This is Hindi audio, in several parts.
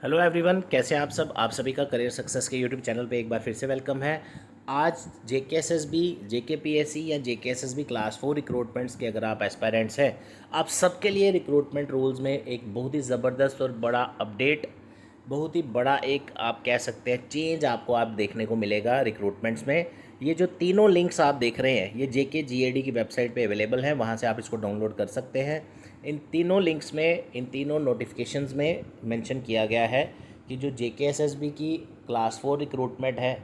हेलो एवरीवन, कैसे हैं आप सब। आप सभी का करियर सक्सेस के यूट्यूब चैनल पे एक बार फिर से वेलकम है। आज जेकेएसएसबी, जेकेपीएससी या जेकेएसएसबी क्लास 4 रिक्रूटमेंट्स के अगर आप एस्पायरेंट्स हैं, आप सबके लिए रिक्रूटमेंट रूल्स में एक बहुत ही ज़बरदस्त और बड़ा अपडेट, बहुत ही बड़ा एक आप कह सकते हैं चेंज आपको आप देखने को मिलेगा रिक्रूटमेंट्स में। ये जो तीनों लिंक्स आप देख रहे हैं ये जेकेजीएडी की वेबसाइट पे अवेलेबल है, वहाँ से आप इसको डाउनलोड कर सकते हैं। इन तीनों लिंक्स में, इन तीनों नोटिफिकेशंस में मेंशन किया गया है कि जो जेकेएसएसबी की क्लास 4 रिक्रूटमेंट है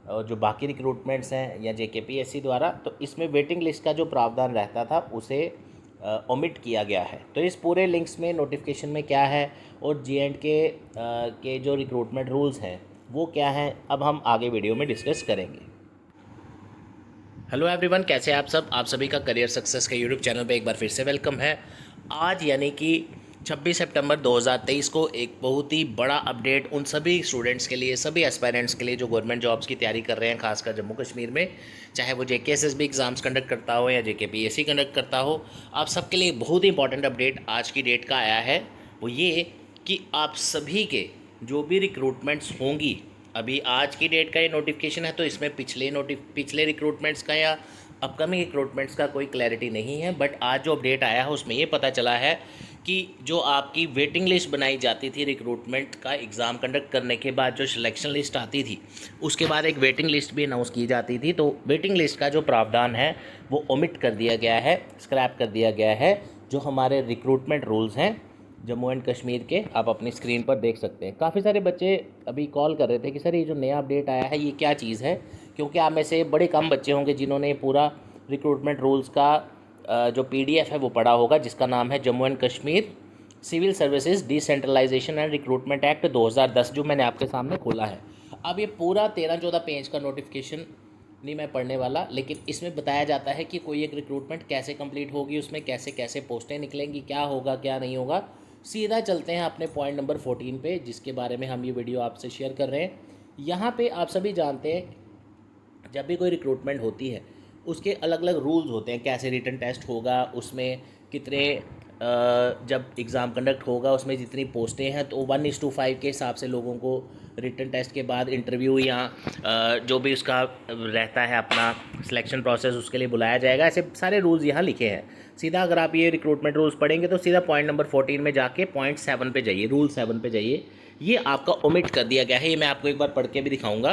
और जो बाकी रिक्रूटमेंट्स हैं या जेकेपीएससी द्वारा, तो इसमें वेटिंग लिस्ट का जो प्रावधान रहता था उसे ओमिट किया गया है। तो इस पूरे लिंक्स में नोटिफिकेशन में क्या है और जे.एंड.के जो रिक्रूटमेंट रूल्स हैं वो क्या हैं, अब हम आगे वीडियो में डिस्कस करेंगे। हेलो एवरीवन, कैसे हैं आप सब। आप सभी का करियर सक्सेस के यूट्यूब चैनल पे एक बार फिर से वेलकम है। आज यानी कि 26 सितंबर 2023 को एक बहुत ही बड़ा अपडेट उन सभी स्टूडेंट्स के लिए, सभी एस्पायरेंट्स के लिए जो गवर्नमेंट जॉब्स की तैयारी कर रहे हैं, खासकर जम्मू कश्मीर में, चाहे वो जेकेएसएसबी एग्ज़ाम्स कंडक्ट करता हो या जेकेपीएससी कंडक्ट करता हो। आप सबके लिए बहुत ही इंपॉर्टेंट अपडेट आज की डेट का आया है। वो ये कि आप सभी के जो भी रिक्रूटमेंट्स होंगी, अभी आज की डेट का ये नोटिफिकेशन है तो इसमें पिछले रिक्रूटमेंट्स का या अपकमिंग रिक्रूटमेंट्स का कोई क्लैरिटी नहीं है। बट आज जो अपडेट आया है उसमें ये पता चला है कि जो आपकी वेटिंग लिस्ट बनाई जाती थी रिक्रूटमेंट का एग्ज़ाम कंडक्ट करने के बाद, जो सिलेक्शन लिस्ट आती थी उसके बाद एक वेटिंग लिस्ट भी अनाउंस की जाती थी। तो वेटिंग लिस्ट का जो प्रावधान है वो ओमिट कर दिया गया है, स्क्रैप कर दिया गया है। जो हमारे रिक्रूटमेंट रूल्स हैं जम्मू एंड कश्मीर के, आप अपनी स्क्रीन पर देख सकते हैं। काफ़ी सारे बच्चे अभी कॉल कर रहे थे कि सर ये जो नया अपडेट आया है ये क्या चीज़ है, क्योंकि आप में से बड़े कम बच्चे होंगे जिन्होंने पूरा रिक्रूटमेंट रूल्स का जो पीडीएफ है वो पढ़ा होगा, जिसका नाम है Jammu and Kashmir civil services decentralisation and recruitment act 2010, जो मैंने आपके सामने खोला है। अब ये पूरा 13-14 पेज का नोटिफिकेशन नहीं मैं पढ़ने वाला, लेकिन इसमें बताया जाता है कि कोई एक रिक्रूटमेंट कैसे कंप्लीट होगी, उसमें कैसे कैसे पोस्टें निकलेंगी, क्या होगा क्या नहीं होगा। सीधा चलते हैं अपने पॉइंट नंबर 14 पे, जिसके बारे में हम ये वीडियो आपसे शेयर कर रहे हैं। यहाँ पे आप सभी जानते हैं जब भी कोई रिक्रूटमेंट होती है उसके अलग अलग रूल्स होते हैं, कैसे रिटन टेस्ट होगा, उसमें कितने जब एग्ज़ाम कंडक्ट होगा उसमें जितनी पोस्टें हैं तो 1:5 के हिसाब से लोगों को रिटन टेस्ट के बाद इंटरव्यू या जो भी उसका रहता है अपना सिलेक्शन प्रोसेस उसके लिए बुलाया जाएगा। ऐसे सारे रूल्स यहाँ लिखे हैं। सीधा अगर आप ये रिक्रूटमेंट रूल्स पढ़ेंगे तो सीधा पॉइंट नंबर 14 में जाके पॉइंट 7 पे जाइए, रूल 7 पे जाइए। ये आपका ओमिट कर दिया गया है। ये मैं आपको एक बार पढ़ के भी दिखाऊंगा।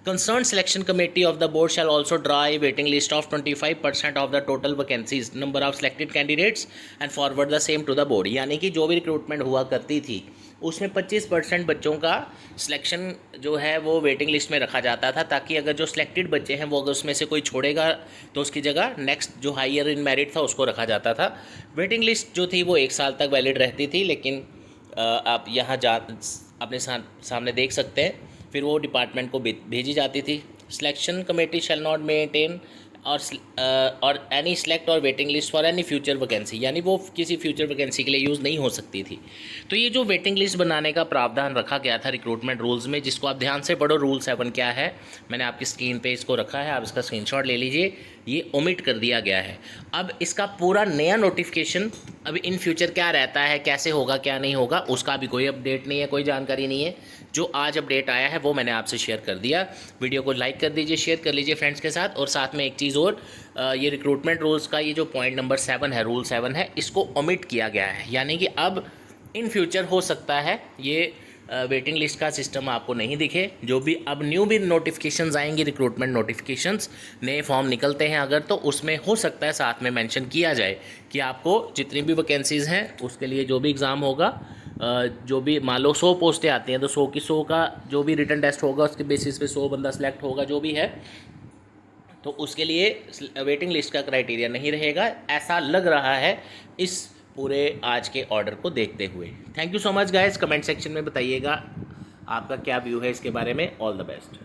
Concern selection committee of the board shall also draw a waiting list of 25% of the total vacancies number of selected candidates and forward the same to the board. यानी कि जो भी रिक्रूटमेंट हुआ करती थी उसमें 25% बच्चों का सिलेक्शन जो है वो वेटिंग लिस्ट में रखा जाता था, ताकि अगर जो सिलेक्टेड बच्चे हैं वो अगर उसमें से कोई छोड़ेगा तो उसकी जगह नेक्स्ट जो हायर इन मेरिट था उसको रखा जाता था। वेटिंग लिस्ट जो थी वो 1 साल तक वैलिड रहती थी, लेकिन आप यहाँ अपने सामने देख सकते हैं फिर वो डिपार्टमेंट को भेजी जाती थी। Selection committee shall not maintain और एनी सेलेक्ट और waiting list for any future vacancy, यानी वो किसी फ्यूचर वैकेंसी के लिए यूज़ नहीं हो सकती थी। तो ये जो वेटिंग लिस्ट बनाने का प्रावधान रखा गया था रिक्रूटमेंट रूल्स में, जिसको आप ध्यान से पढ़ो, रूल 7 क्या है, मैंने आपकी स्क्रीन पे इसको रखा है, आप इसका स्क्रीनशॉट ले लीजिए। ये ओमिट कर दिया गया है। अब इसका पूरा नया नोटिफिकेशन अभी इन फ्यूचर क्या रहता है, कैसे होगा क्या नहीं होगा, उसका भी कोई अपडेट नहीं है, कोई जानकारी नहीं है। जो आज अपडेट आया है वो मैंने आपसे शेयर कर दिया। वीडियो को लाइक कर दीजिए, शेयर कर लीजिए फ्रेंड्स के साथ। और साथ में एक चीज़ और, ये रिक्रूटमेंट रूल्स का ये जो पॉइंट नंबर 7 है, रूल 7 है, इसको ओमिट किया गया है। यानी कि अब इन फ्यूचर हो सकता है ये वेटिंग लिस्ट का सिस्टम आपको नहीं दिखे। जो भी अब न्यू भी नोटिफिकेशंस आएंगी, रिक्रूटमेंट नोटिफिकेशंस, नए फॉर्म निकलते हैं अगर, तो उसमें हो सकता है साथ में मेंशन किया जाए कि आपको जितनी भी वैकेंसीज़ हैं उसके लिए जो भी एग्ज़ाम होगा, जो भी मान लो 100 पोस्टें आती हैं तो 100 की 100 का जो भी रिटन टेस्ट होगा उसके बेसिस पे 100 बंदा सेलेक्ट होगा जो भी है, तो उसके लिए वेटिंग लिस्ट का क्राइटेरिया नहीं रहेगा, ऐसा लग रहा है इस पूरे आज के ऑर्डर को देखते हुए। Thank you so much guys. Comment section में बताइएगा आपका क्या व्यू है इसके बारे में। All the best.